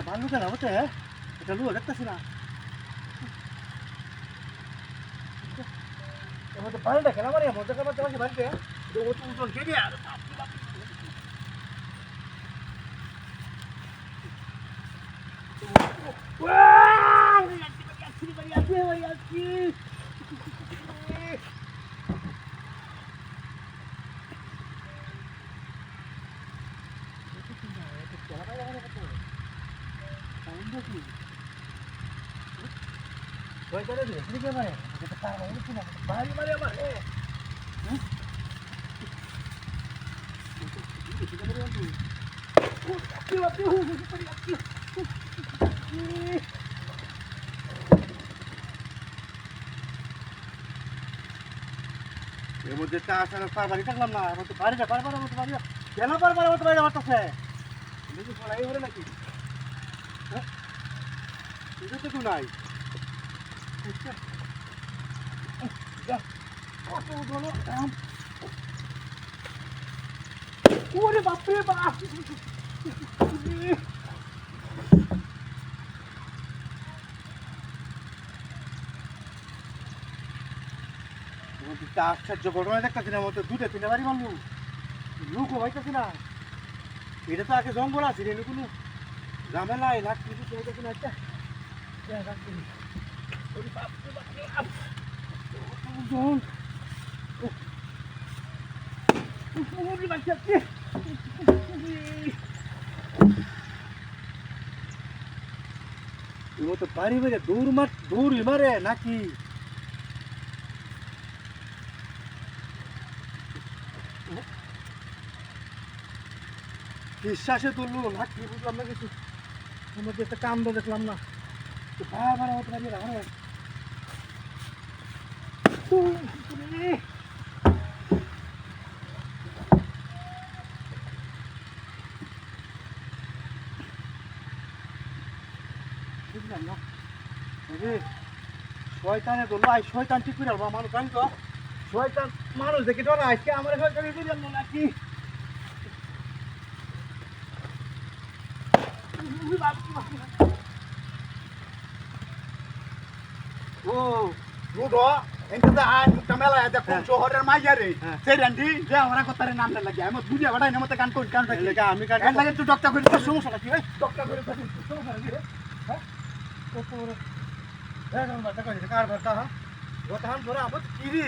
ভালো কেন হচ্ছে এটা লুয়া দেখতেছি না পানিটা খেলা মারি মজা করবার তোমাকে বাড়িতে উঠন কে দিয়ে এর মধ্যে চা আসলে পারবারই থাকলাম না আমার তো বাড়িটা পারবার মতো বাড়ি কেন পারবার মতো বাড়ি আমার কাছে নিজে পড়াই হলে নাকি হ্যাঁ নিজে তো কেউ নাই ওরে বাপরে বাপ আশ্চর্য ঘটনা দেখতেছি না মতো দুটো তিনটা বাড়ি মারলু লুকও হইতেছি না এটা তো আগে জঙ্গল আছে রে কোনো ঝামেলা লাগ কিছু হইতেছি না একটা বাড়ি বাড়ি দৌড় মারে নাকি বিশ্বাসে তুললো না কি বুঝলাম না কিছু মধ্যে একটা কাম তো দেখলাম না বারবার হতে পারি না বুঝলাম না শয়তানে ধরলো আই শয়তান ঠিক করে আলবা মানুষ জানি তো শয়তান মানুষ দেখে ডরা আজকে আমার শয়তানে দিলাম না নাকি ও রুডো এনতে আই কামেলা দেখো শহরের মাইয়ারে সেই রান্ডি যে আমরা কথারে নাম না লাগে আমি দুনিয়া বাড়াই না মতে কান কই কান থাকে লাগা আমি কান লাগে তুই ডক্টর করে তোর সমস্যা নাকি ভাই ডক্টর করে তোর সমস্যা নাকি রে হ্যাঁ তো তোর এই নাম্বারটা কই কার বার্তা হ্যাঁ ওটা হাম ধরে আবার কি রে